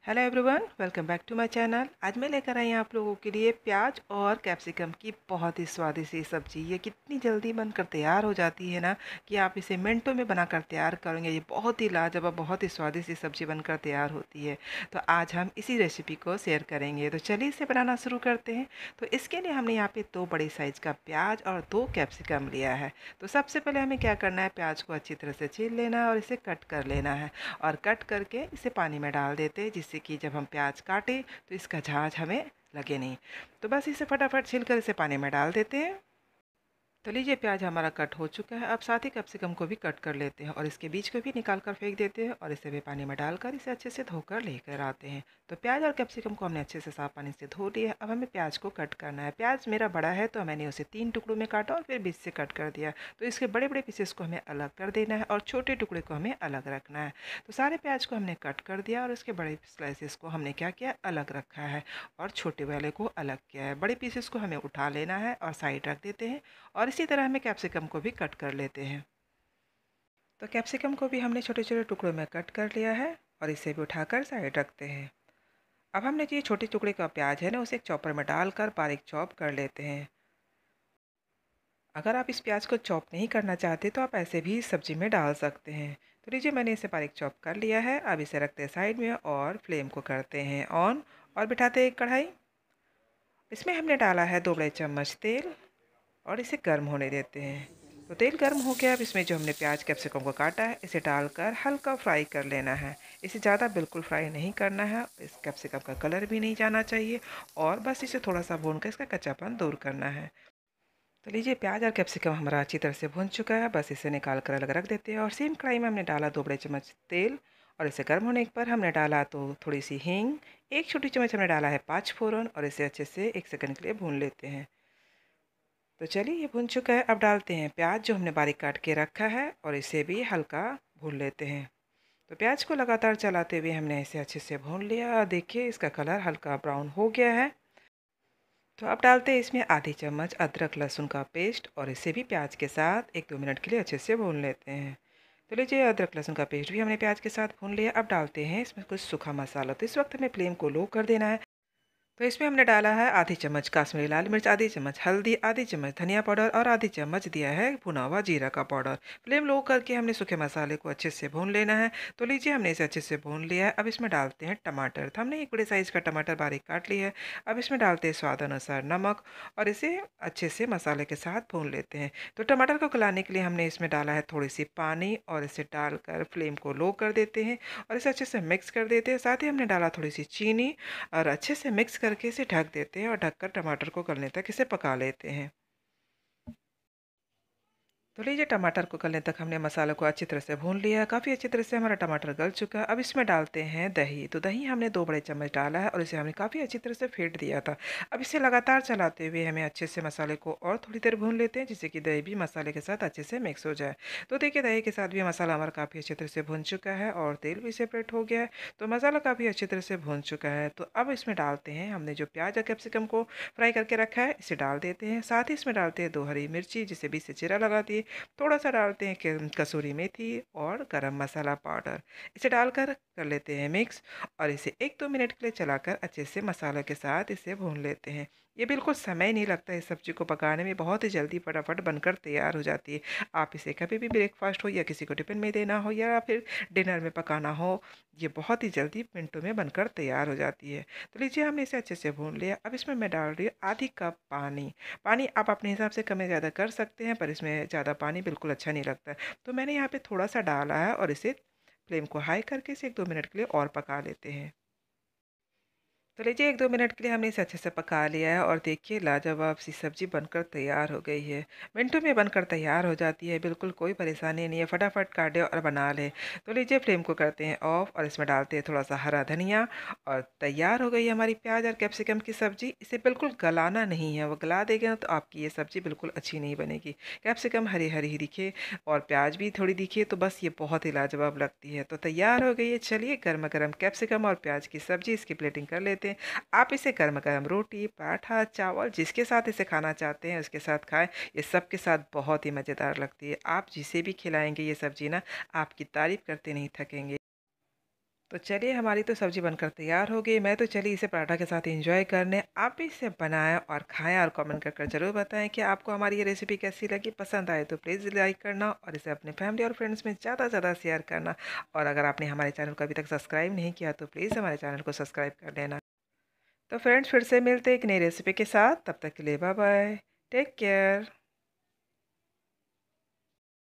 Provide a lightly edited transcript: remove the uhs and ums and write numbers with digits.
Hello everyone, welcome back to my channel. आज मैं लेकर आई हूँ आप लोगों के लिए प्याज और कैप्सिकम की बहुत ही स्वादिष्ट सी सब्ज़ी। ये कितनी जल्दी बनकर तैयार हो जाती है ना कि आप इसे मिनटों में बनाकर तैयार करेंगे। ये बहुत ही लाजवाब, बहुत ही स्वादिष्ट सी सब्ज़ी बनकर तैयार होती है। तो आज हम इसी रेसिपी को शेयर करेंगे। तो चलिए इसे बनाना शुरू करते हैं। तो इसके लिए हमने यहाँ पे 2 बड़े साइज़ का प्याज और 2 कैप्सिकम लिया है। तो सबसे पहले हमें क्या करना है, प्याज को अच्छी तरह से छील लेना है और इसे कट कर लेना है। और कट करके इसे पानी में डाल देते हैं, जिससे कि जब हम प्याज काटें तो इसका झाग हमें लगे नहीं। तो बस इसे फटाफट छीलकर इसे पानी में डाल देते हैं। तो लीजिए, प्याज हमारा कट हो चुका है। अब साथ ही कैप्सिकम को भी कट कर लेते हैं और इसके बीज को भी निकाल कर फेंक देते हैं और इसे भी पानी में डालकर इसे अच्छे से धोकर लेकर आते हैं। तो प्याज और कैप्सिकम को हमने अच्छे से साफ पानी से धो लिया। अब हमें प्याज को कट करना है। प्याज मेरा बड़ा है तो मैंने उसे 3 टुकड़ों में काटा और फिर बीच से कट कर दिया। तो इसके बड़े बड़े पीसेस को हमें अलग कर देना है और छोटे टुकड़े को हमें अलग रखना है। तो सारे प्याज को हमने कट कर दिया और उसके बड़े स्लाइसेस को हमने क्या किया, अलग रखा है और छोटे वाले को अलग किया है। बड़े पीसेस को हमें उठा लेना है और साइड रख देते हैं। और इसी तरह हमें कैप्सिकम को भी कट कर लेते हैं। तो कैप्सिकम को भी हमने छोटे छोटे टुकड़ों में कट कर लिया है और इसे भी उठाकर साइड रखते हैं। अब हमने जो ये छोटे टुकड़े का प्याज है ना, उसे एक चॉपर में डालकर बारीक चॉप कर लेते हैं। अगर आप इस प्याज को चॉप नहीं करना चाहते तो आप ऐसे भी सब्जी में डाल सकते हैं। तो लीजिए, मैंने इसे बारीक चॉप कर लिया है। अब इसे रखते हैं साइड में और फ्लेम को करते हैं ऑन और बिठाते हैं एक कढ़ाई। इसमें हमने डाला है 2 बड़े चम्मच तेल और इसे गर्म होने देते हैं। तो तेल गर्म हो गया। अब इसमें जो हमने प्याज कैप्सिकम को काटा है इसे डालकर हल्का फ्राई कर लेना है। इसे ज़्यादा बिल्कुल फ्राई नहीं करना है, इस कैप्सिकम का कलर भी नहीं जाना चाहिए और बस इसे थोड़ा सा भून कर इसका कच्चापन दूर करना है। तो लीजिए, प्याज और कैप्सिकम हमारा अच्छी तरह से भून चुका है। बस इसे निकाल कर अलग रख देते हैं और सेम कढ़ाई में हमने डाला 2 बड़े चम्मच तेल और इसे गर्म होने पर हमने डाला तो थोड़ी सी हींग, 1 छोटी चम्मच हमने डाला है 5 फोरन और इसे अच्छे से 1 सेकंड के लिए भून लेते हैं। तो चलिए, ये भुन चुका है। अब डालते हैं प्याज जो हमने बारीक काट के रखा है और इसे भी हल्का भून लेते हैं। तो प्याज को लगातार चलाते हुए हमने इसे अच्छे से भून लिया। देखिए, इसका कलर हल्का ब्राउन हो गया है। तो अब डालते हैं इसमें आधी चम्मच अदरक लहसुन का पेस्ट और इसे भी प्याज के साथ 1-2 मिनट के लिए अच्छे से भून लेते हैं। तो लीजिए, अदरक लहसुन का पेस्ट भी हमने प्याज के साथ भून लिया। अब डालते हैं इसमें कुछ सूखा मसाला। तो इस वक्त हमें फ्लेम को लो कर देना है। तो इसमें हमने डाला है आधी चम्मच काश्मीरी लाल मिर्च, आधी चम्मच हल्दी, आधी चम्मच धनिया पाउडर और आधी चम्मच दिया है भुना हुआ जीरा का पाउडर। फ्लेम लो करके हमने सूखे मसाले को अच्छे से भून लेना है। तो लीजिए, हमने इसे अच्छे से भून लिया है। अब इसमें डालते हैं टमाटर। तो हमने एक बड़े साइज़ का टमाटर बारीक काट लिया है। अब इसमें डालते हैं स्वाद अनुसार नमक और इसे अच्छे से मसाले के साथ भून लेते हैं। तो टमाटर को गलाने के लिए हमने इसमें डाला है थोड़ी सी पानी और इसे डालकर फ्लेम को लो कर देते हैं और इसे अच्छे से मिक्स कर देते हैं। साथ ही हमने डाला थोड़ी सी चीनी और अच्छे से मिक्स करके इसे ढक देते हैं और ढककर टमाटर को गलने तक इसे पका लेते हैं। तो लीजिए, टमाटर को गलने तक हमने मसालों को अच्छी तरह से भून लिया है। काफ़ी अच्छी तरह से हमारा टमाटर गल चुका है। अब इसमें डालते हैं दही। तो दही हमने 2 बड़े चम्मच डाला है और इसे हमने काफ़ी अच्छी तरह से फेंट दिया था। अब इसे लगातार चलाते हुए हमें अच्छे से मसाले को और थोड़ी देर भून लेते हैं, जिससे कि दही भी मसाले के साथ अच्छे से मिक्स हो जाए। तो देखिए, दही के साथ भी मसाला हमारा काफ़ी अच्छी तरह से भुन चुका है और तेल भी सेपरेट हो गया है। तो मसाला काफ़ी अच्छी तरह से भुन चुका है। तो अब इसमें डालते हैं हमने जो प्याज और कैप्सिकम को फ्राई करके रखा है, इसे डाल देते हैं। साथ ही इसमें डालते हैं 2 हरी मिर्ची, जिसे बीच से चीरा लगा दिए। थोड़ा-सा डालते हैं कसूरी मेथी और गरम मसाला पाउडर। इसे डालकर कर लेते हैं मिक्स और इसे 1-2 मिनट के लिए चलाकर अच्छे से मसालों के साथ इसे भून लेते हैं। ये बिल्कुल समय नहीं लगता इस सब्ज़ी को पकाने में, बहुत ही जल्दी फटाफट बनकर तैयार हो जाती है। आप इसे कभी भी ब्रेकफ़ास्ट हो या किसी को टिफ़िन में देना हो या फिर डिनर में पकाना हो, ये बहुत ही जल्दी मिनटों में बनकर तैयार हो जाती है। तो लीजिए, हमने इसे अच्छे से भून लिया। अब इसमें मैं डाल रही हूँ आधी कप पानी। पानी आप अपने हिसाब से कम या ज़्यादा कर सकते हैं, पर इसमें ज़्यादा पानी बिल्कुल अच्छा नहीं लगता है। तो मैंने यहाँ पे थोड़ा-सा डाला है और इसे फ्लेम को हाई करके इसे 1-2 मिनट के लिए और पका लेते हैं। तो लीजिए, 1-2 मिनट के लिए हमने इसे अच्छे से पका लिया है और देखिए, लाजवाब सी सब्ज़ी बनकर तैयार हो गई है। मिनटों में बनकर तैयार हो जाती है, बिल्कुल कोई परेशानी नहीं है, फटाफट काटें और बना लें। तो लीजिए, फ्लेम को करते हैं ऑफ और इसमें डालते हैं थोड़ा-सा हरा धनिया और तैयार हो गई है हमारी प्याज और कैप्सिकम की सब्ज़ी। इसे बिल्कुल गलाना नहीं है, वो गला देंगे ना तो आपकी ये सब्ज़ी बिल्कुल अच्छी नहीं बनेगी। कैप्सिकम हरी-हरी ही दिखे और प्याज भी थोड़ी दिखे तो बस ये बहुत ही लाजवाब लगती है। तो तैयार हो गई है। चलिए, गरमा-गरम कैप्सिकम और प्याज की सब्ज़ी इसकी प्लेटिंग कर लेते हैं। आप इसे गरमा-गरम रोटी, पराठा, चावल जिसके साथ इसे खाना चाहते हैं उसके साथ खाएँ। ये सब के साथ बहुत ही मज़ेदार लगती है। आप जिसे भी खिलाएँगे ये सब्ज़ी ना, आपकी तारीफ़ करते नहीं थकेंगे। तो चलिए हमारी तो सब्ज़ी बनकर तैयार हो गई। मैं तो चली इसे पराठा के साथ एंजॉय करने। आप भी इसे बनाएँ और खाएँ और कमेंट कर कर ज़रूर बताएँ कि आपको हमारी ये रेसिपी कैसी लगी। पसंद आए तो प्लीज़ लाइक करना और इसे अपने फैमिली और फ्रेंड्स में ज़्यादा से ज़्यादा शेयर करना। और अगर आपने हमारे चैनल को अभी तक सब्सक्राइब नहीं किया तो प्लीज़ हमारे चैनल को सब्सक्राइब कर लेना। तो फ्रेंड्स फिर से मिलते हैं एक नई रेसिपी के साथ। तब तक के लिए बाय बाय। Take care.